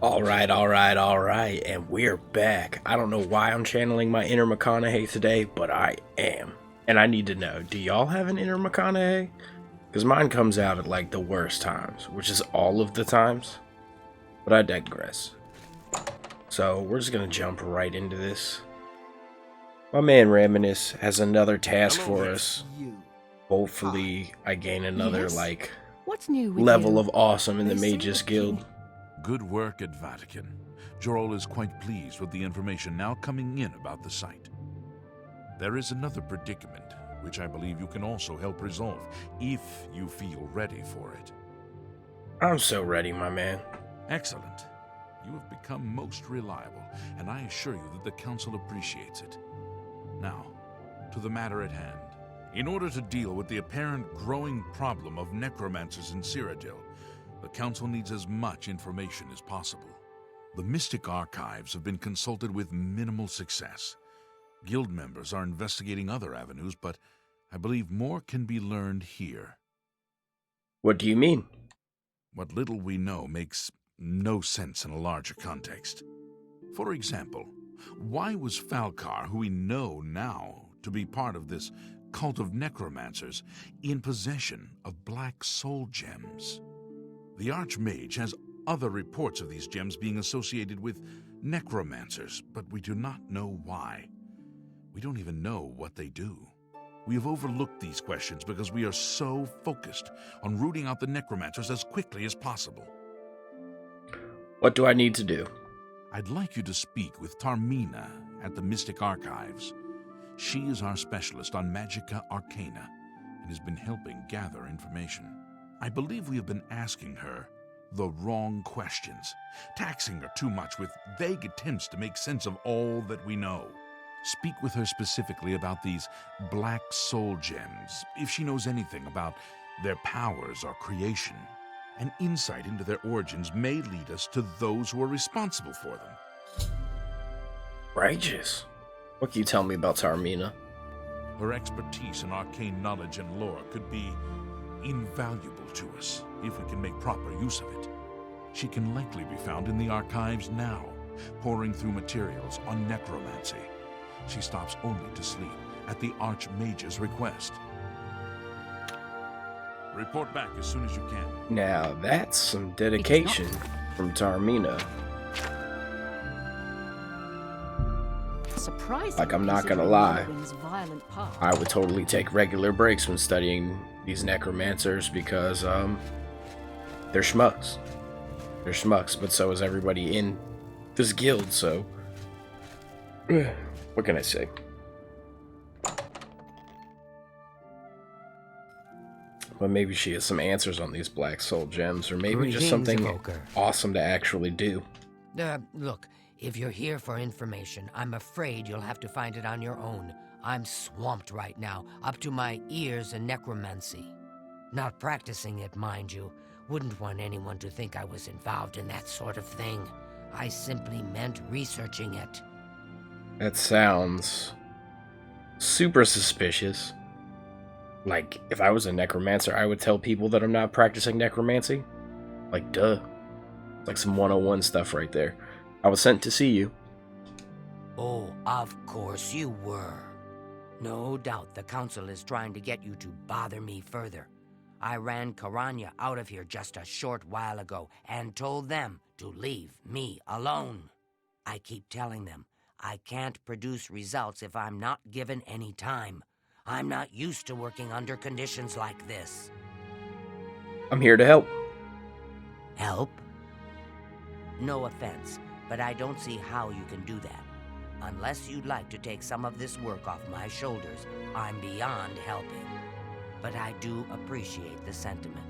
All right, and we're back. I don't know why I'm channeling my inner McConaughey today, but I am. And I need to know, do y'all have an inner McConaughey? Because mine comes out at like the worst times, which is all of the times. But I digress. So we're just gonna jump right into this. My man Reminisce has another task for us. Hopefully I gain another Yes? What's new with level you? of awesome in the They say Mages the Guild. Good work at Vatican. Jorol is quite pleased with the information now coming in about the site. There is another predicament, which I believe you can also help resolve, if you feel ready for it. I'm so ready, my man. Excellent. You have become most reliable, and I assure you that the Council appreciates it. Now, to the matter at hand. In order to deal with the apparent growing problem of necromancers in Cyrodiil, the Council needs as much information as possible. The Mystic Archives have been consulted with minimal success. Guild members are investigating other avenues, but I believe more can be learned here. What do you mean? What little we know makes no sense in a larger context. For example, why was Falcar, who we know now to be part of this cult of necromancers, in possession of black soul gems? The Archmage has other reports of these gems being associated with necromancers, but we do not know why. We don't even know what they do. We have overlooked these questions because we are so focused on rooting out the necromancers as quickly as possible. What do I need to do? I'd like you to speak with Tarmina at the Mystic Archives. She is our specialist on Magica Arcana and has been helping gather information. I believe we have been asking her the wrong questions, taxing her too much with vague attempts to make sense of all that we know. Speak with her specifically about these black soul gems, if she knows anything about their powers or creation. An insight into their origins may lead us to those who are responsible for them. Righteous. What can you tell me about Tarmina? Her expertise in arcane knowledge and lore could be invaluable to us if we can make proper use of it. She can likely be found in the archives now, poring through materials on necromancy. She stops only to sleep at the Archmage's request. Report back as soon as you can. Now that's some dedication from Tarmina. Like, I'm not gonna lie, I would totally take regular breaks when studying these necromancers because they're schmucks. They're schmucks, but so is everybody in this guild, so what can I say? But maybe she has some answers on these black soul gems, or maybe just something awesome to actually do. Look, if you're here for information, I'm afraid you'll have to find it on your own. I'm swamped right now, up to my ears in necromancy. Not practicing it, mind you. Wouldn't want anyone to think I was involved in that sort of thing. I simply meant researching it. That sounds super suspicious. Like, if I was a necromancer, I would tell people that I'm not practicing necromancy. Like, duh. It's like some 101 stuff right there. I was sent to see you. Oh, of course you were. No doubt the council is trying to get you to bother me further. I ran Karanya out of here just a short while ago and told them to leave me alone. I keep telling them I can't produce results if I'm not given any time. I'm not used to working under conditions like this. I'm here to help. Help? No offense, but I don't see how you can do that. Unless you'd like to take some of this work off my shoulders, I'm beyond helping. But I do appreciate the sentiment.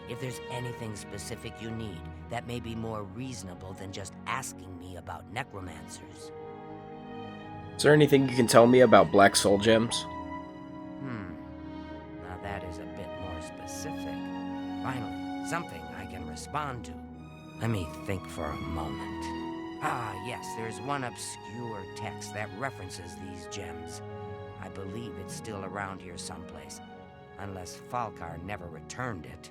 If there's anything specific you need, that may be more reasonable than just asking me about necromancers. Is there anything you can tell me about black soul gems? Now that is a bit more specific. Finally, something I can respond to. Let me think for a moment. Ah, yes, there's one obscure text that references these gems. I believe it's still around here someplace, unless Falcar never returned it.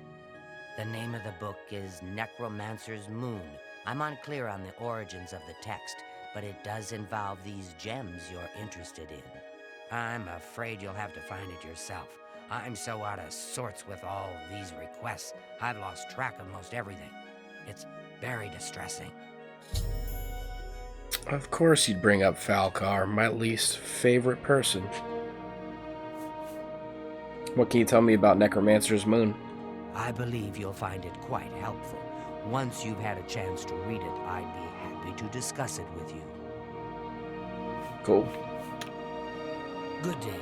The name of the book is Necromancer's Moon, I'm unclear on the origins of the text, but it does involve these gems you're interested in. I'm afraid you'll have to find it yourself. I'm so out of sorts with all these requests, I've lost track of most everything. It's very distressing. Of course you'd bring up Falcar, my least favorite person. What can you tell me about Necromancer's Moon? I believe you'll find it quite helpful. Once you've had a chance to read it, I'd be happy to discuss it with you. Cool. Good day.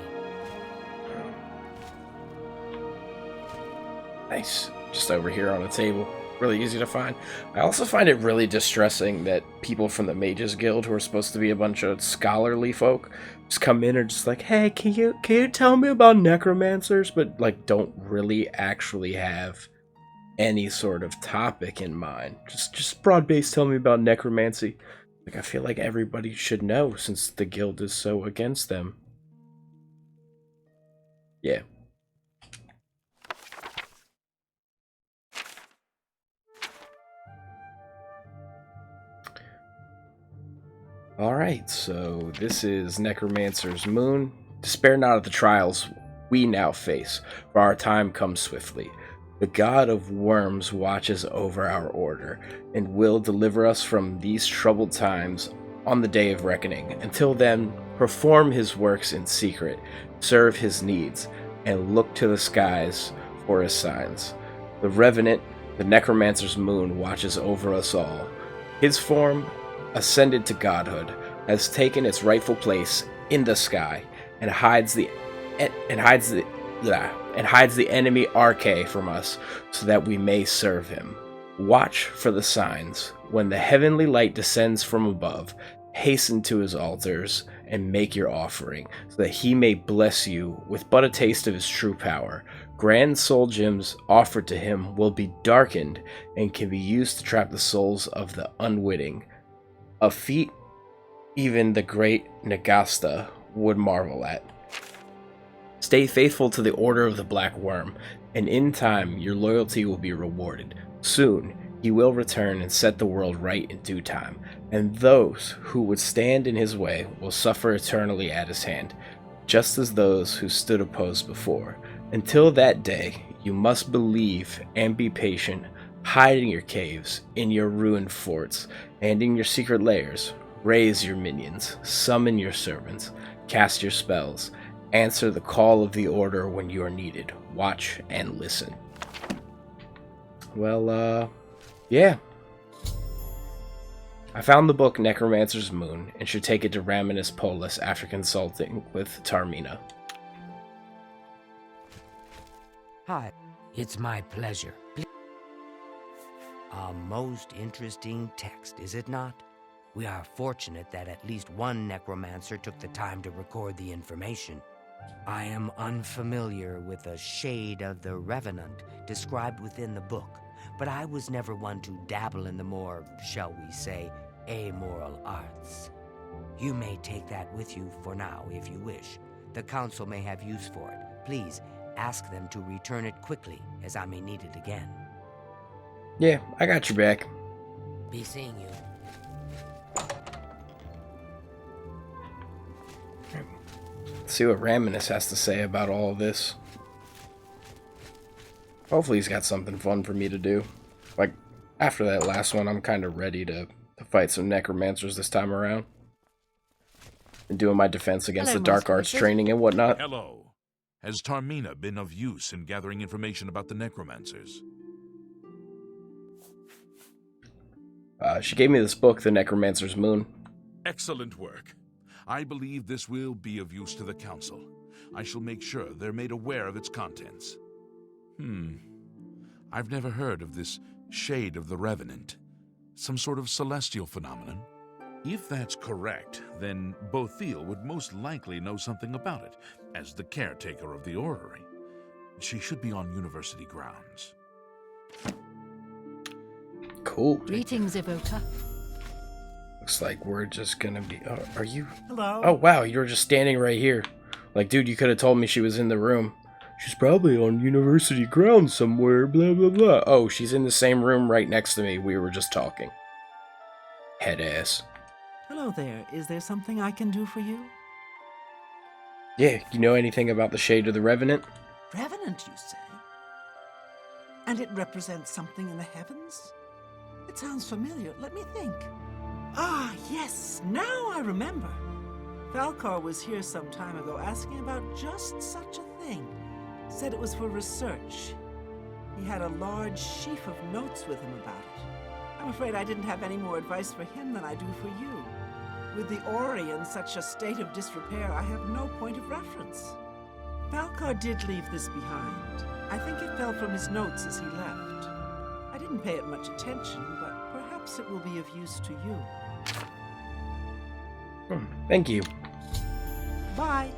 Nice. Just over here on the table. Really easy to find. I also find it really distressing that people from the Mages Guild, who are supposed to be a bunch of scholarly folk, just come in and just like, hey, can you tell me about necromancers? But like don't really actually have any sort of topic in mind. Just broad-based tell me about necromancy. Like I feel like everybody should know since the guild is so against them. Yeah. Alright, so this is Necromancer's Moon. Despair not of the trials we now face, for our time comes swiftly. The god of worms watches over our order, and will deliver us from these troubled times on the day of reckoning. Until then, perform his works in secret, serve his needs, and look to the skies for his signs. The Revenant, the Necromancer's Moon, watches over us all. His form, ascended to godhood, has taken its rightful place in the sky and hides the enemy Arche from us so that we may serve him. Watch for the signs. When the heavenly light descends from above, hasten to his altars and make your offering so that he may bless you with but a taste of his true power. Grand soul gems offered to him will be darkened and can be used to trap the souls of the unwitting. A feat even the great Nagasta would marvel at. Stay faithful to the Order of the Black Worm, and in time your loyalty will be rewarded. Soon he will return and set the world right in due time, and those who would stand in his way will suffer eternally at his hand, just as those who stood opposed before. Until that day, you must believe and be patient, hide in your caves, in your ruined forts, and in your secret lairs. Raise your minions, summon your servants, cast your spells, answer the call of the Order when you are needed. Watch and listen. Well, yeah. I found the book Necromancer's Moon and should take it to Raminus Polis after consulting with Tarmina. Hi, it's my pleasure. A most interesting text, is it not? We are fortunate that at least one necromancer took the time to record the information. I am unfamiliar with the shade of the Revenant described within the book, but I was never one to dabble in the more, shall we say, amoral arts. You may take that with you for now if you wish. The council may have use for it. Please ask them to return it quickly, as I may need it again. Yeah, I got your back. Be seeing you. Let's see what Raminus has to say about all of this. Hopefully he's got something fun for me to do. Like, after that last one, I'm kind of ready to fight some necromancers this time around. And doing my defense against the dark arts training and whatnot. Hello. Has Tarmina been of use in gathering information about the necromancers? She gave me this book, The Necromancer's Moon. Excellent work. I believe this will be of use to the Council. I shall make sure they're made aware of its contents. I've never heard of this shade of the Revenant. Some sort of celestial phenomenon? If that's correct, then Bothil would most likely know something about it, as the caretaker of the orrery. She should be on university grounds. Cool. Greetings, Evoker. Looks like we're just gonna be... Oh, are you... Hello. Oh, wow, you were just standing right here. Like, dude, you could have told me she was in the room. She's probably on university grounds somewhere, blah, blah, blah. Oh, she's in the same room right next to me. We were just talking. Head ass. Hello there. Is there something I can do for you? Yeah, you know anything about the Shade of the Revenant? Revenant, you say? And it represents something in the heavens? It sounds familiar. Let me think. Ah, yes. Now I remember. Falcar was here some time ago asking about just such a thing. Said it was for research. He had a large sheaf of notes with him about it. I'm afraid I didn't have any more advice for him than I do for you. With the Ori in such a state of disrepair, I have no point of reference. Falcar did leave this behind. I think it fell from his notes as he left. I didn't pay it much attention, but perhaps it will be of use to you. Thank you. Bye.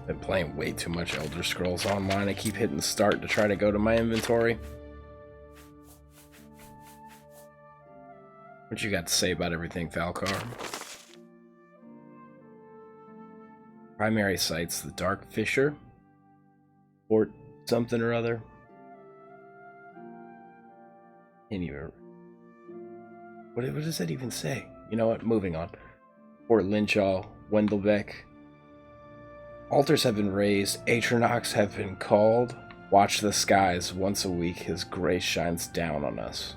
Been playing way too much Elder Scrolls Online. I keep hitting start to try to go to my inventory. What you got to say about everything, Falcar? Primary sites, the Dark Fissure, Fort something or other. Anyway, what does that even say? You know what? Moving on. Fort Lynchall, Wendelbeck. Altars have been raised. Atronox have been called. Watch the skies. Once a week, his grace shines down on us.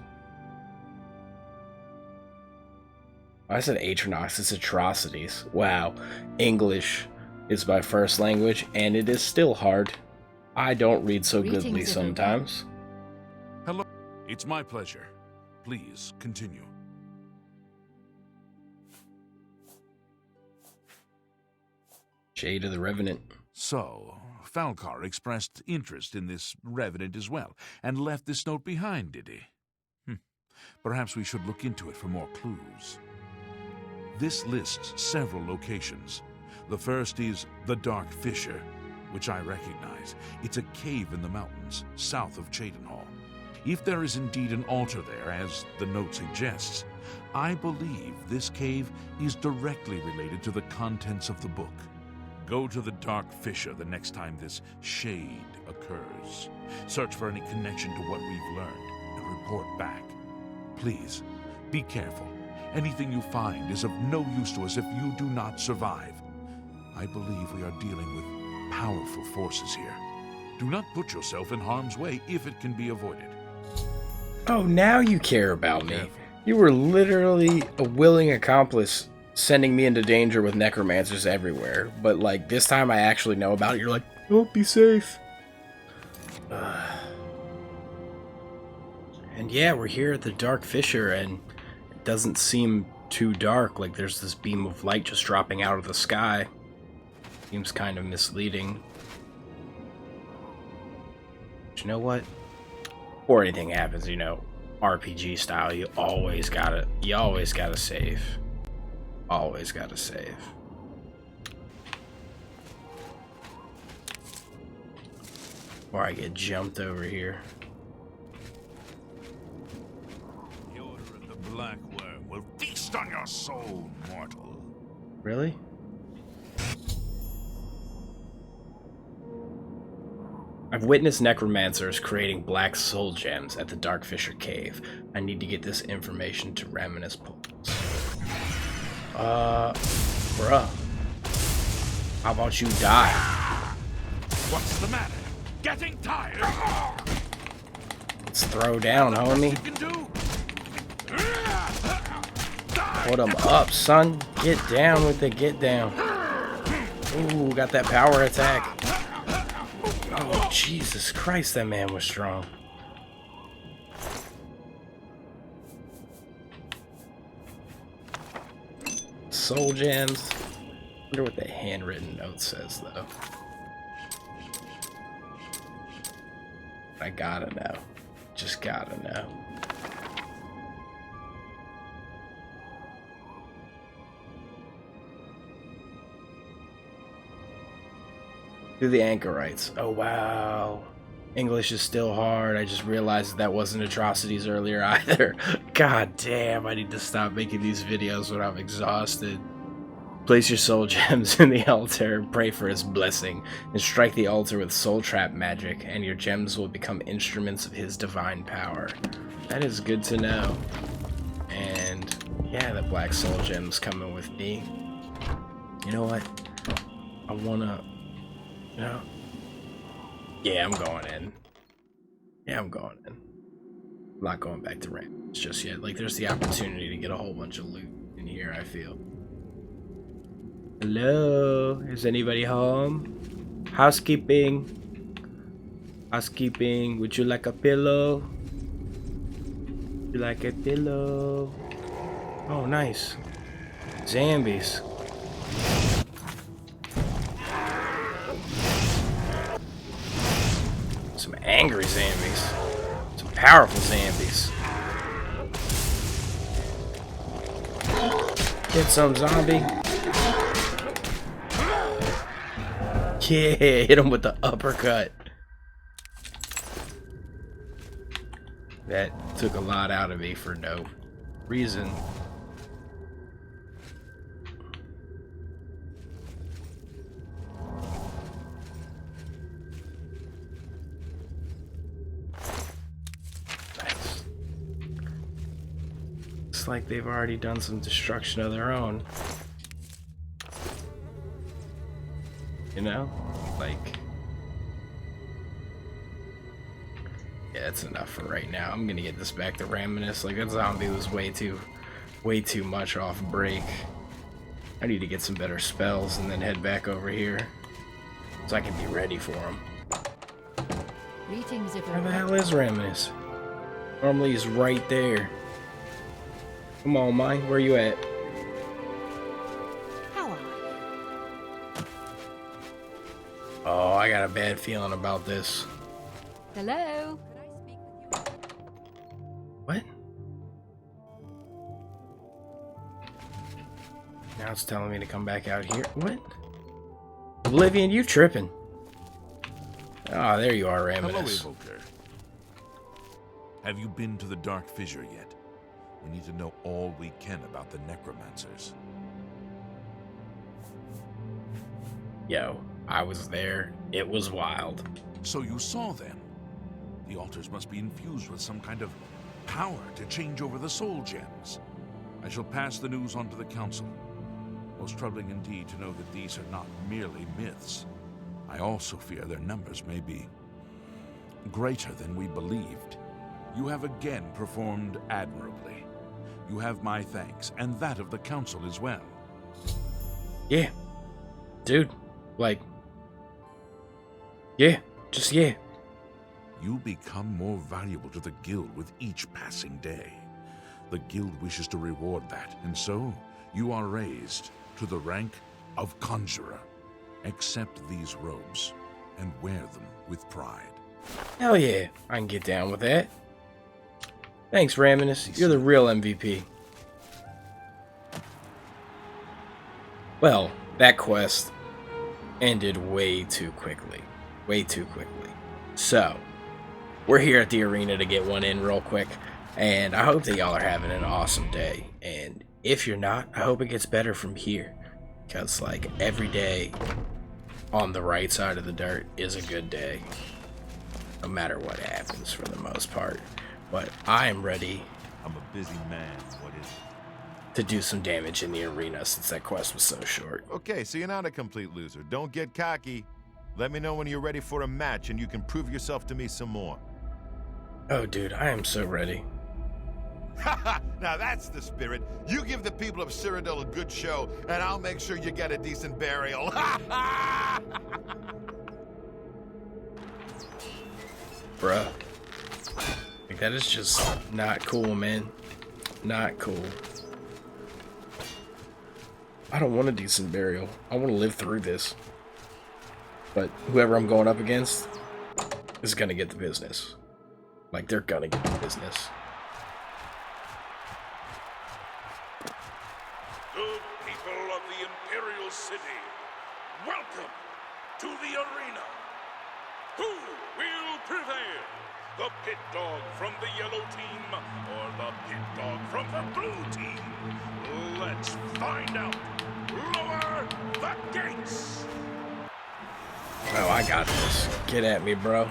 I said Atronox, it's atrocities. Wow. English is my first language, and it is still hard. I don't read so goodly sometimes. Hello. It's my pleasure. Please, continue. Shade of the Revenant. So, Falcar expressed interest in this Revenant as well, and left this note behind, did he? Perhaps we should look into it for more clues. This lists several locations. The first is the Dark Fissure, which I recognize. It's a cave in the mountains, south of Cheydinhal. If there is indeed an altar there, as the note suggests, I believe this cave is directly related to the contents of the book. Go to the Dark Fissure the next time this shade occurs. Search for any connection to what we've learned and report back. Please, be careful. Anything you find is of no use to us if you do not survive. I believe we are dealing with powerful forces here. Do not put yourself in harm's way if it can be avoided. Oh, now you care about me. You were literally a willing accomplice sending me into danger with necromancers everywhere. But, like, this time I actually know about it. You're like, oh, be safe. And yeah, we're here at the Dark Fissure, and it doesn't seem too dark. Like, there's this beam of light just dropping out of the sky. Seems kind of misleading. But you know what? Before anything happens, you know, RPG style, you always gotta save. Always gotta save. Or I get jumped over here. The Order of the Black Worm will feast on your soul, mortal. Really? I've witnessed necromancers creating black soul gems at the Dark Fissure Cave. I need to get this information to Raminus Pulse. Bruh. How about you die? What's the matter? Getting tired? Let's throw down, homie. You can do? Put him up, son. Get down with it, get down. Ooh, got that power attack. Oh, Jesus Christ, that man was strong. Soul gems. Wonder what the handwritten note says, though. I gotta know. Just gotta know. Do the anchorites. Oh, wow. English is still hard. I just realized that wasn't atrocities earlier either. God damn, I need to stop making these videos when I'm exhausted. Place your soul gems in the altar and pray for his blessing, and strike the altar with soul trap magic, and your gems will become instruments of his divine power. That is good to know. And yeah, the black soul gem's coming with me. You know what? I wanna, you know, yeah, I'm going in. Yeah, I'm going in. I'm not going back to ramp just yet. Like, there's the opportunity to get a whole bunch of loot in here, I feel. Hello? Is anybody home? Housekeeping. Housekeeping. Would you like a pillow? Would you like a pillow? Oh, nice. Zombies. Some angry zombies. Some powerful zombies. Get some zombie. Yeah, hit him with the uppercut. That took a lot out of me for no reason. Nice. It's like they've already done some destruction of their own. You know? Like... yeah, that's enough for right now. I'm gonna get this back to Raminus. Like, that zombie was way too much off break. I need to get some better spells and then head back over here so I can be ready for him. Greetings, Where the hell is Raminus? Normally he's right there. Come on, Mine. Where you at? How are you? Oh, I got a bad feeling about this. Hello? What? Now it's telling me to come back out here. What? Oblivion, you tripping. Ah, there you are, Raminus. Hello, Evoker. Have you been to the Dark Fissure yet? We need to know all we can about the necromancers. Yo, I was there. It was wild. So you saw them. The altars must be infused with some kind of power to change over the soul gems. I shall pass the news on to the council. Most troubling indeed to know that these are not merely myths. I also fear their numbers may be greater than we believed. You have again performed admirably. You have my thanks, and that of the council as well. Yeah. Dude, like... yeah, just yeah. You become more valuable to the guild with each passing day. The guild wishes to reward that, and so you are raised to the rank of conjurer. Accept these robes and wear them with pride. Hell yeah, I can get down with that. Thanks, Raminus. You're the real MVP. Well, that quest ended way too quickly. Way too quickly. So, we're here at the arena to get one in real quick. And I hope that y'all are having an awesome day. And if you're not, I hope it gets better from here. Because, like, every day on the right side of the dirt is a good day. No matter what happens, for the most part. But I am ready. I'm a busy man. What is it? To do some damage in the arena since that quest was so short. Okay, so you're not a complete loser. Don't get cocky. Let me know when you're ready for a match and you can prove yourself to me some more. Oh, dude, I am so ready. Now that's the spirit. You give the people of Cyrodiil a good show, and I'll make sure you get a decent burial. Bruh. Like, that is just not cool, man. Not cool. I don't want a decent burial. I want to live through this. But whoever I'm going up against is gonna get the business. Like, they're gonna get the business. Good people of the Imperial City, welcome to the arena. Who will prevail? The pit dog from the yellow team or the pit dog from the blue team? Let's find out. Lower the gates! Oh, I got this. Get at me, bro.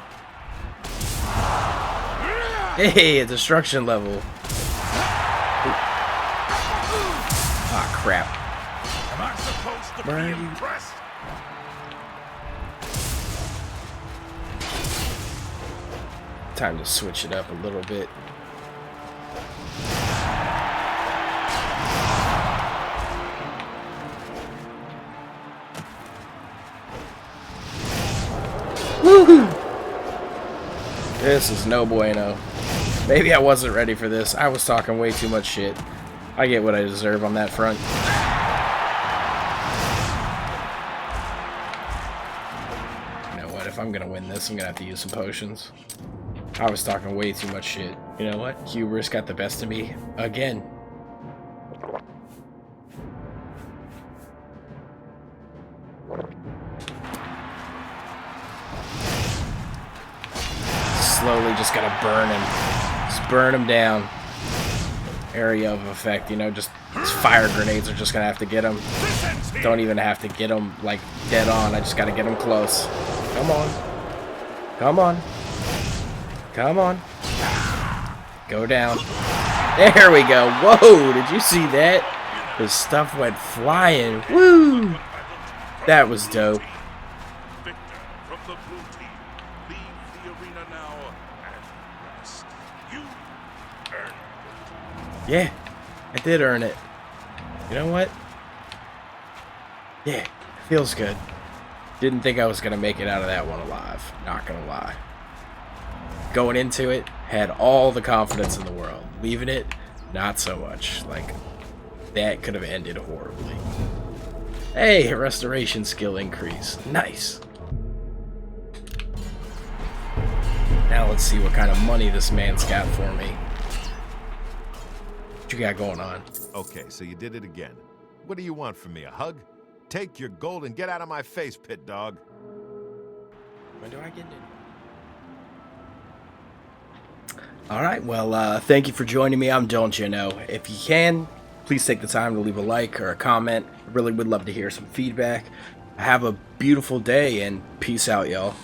Hey, a destruction level. Ah, crap. Am I supposed to Where be are you? impressed? Time to switch it up a little bit. Woohoo! This is no bueno. Maybe I wasn't ready for this. I was talking way too much shit. I get what I deserve on that front. You know what? If I'm gonna win this, I'm gonna have to use some potions. I was talking way too much shit. You know what? Hubris got the best of me again. Slowly just gotta burn him. Just burn him down. Area of effect, you know, just fire grenades are just gonna have to get him. Don't even have to get him like dead on. I just gotta get him close. Come on. Come on. Come on. Go down. There we go. Whoa, did you see that? The stuff went flying. Woo! That was dope. Victor from the blue team, leave the arena now and rest. You earned it. Yeah, I did earn it. You know what? Yeah, feels good. Didn't think I was going to make it out of that one alive. Not going to lie. Going into it, had all the confidence in the world. Leaving it, not so much. Like, that could have ended horribly. Hey, restoration skill increase. Nice. Now let's see what kind of money this man's got for me. What you got going on? Okay, so you did it again. What do you want from me, a hug? Take your gold and get out of my face, pit dog. When do I get in? Alright, well, thank you for joining me. I'm Don't You Know. If you can, please take the time to leave a like or a comment. I really would love to hear some feedback. Have a beautiful day, and peace out, y'all.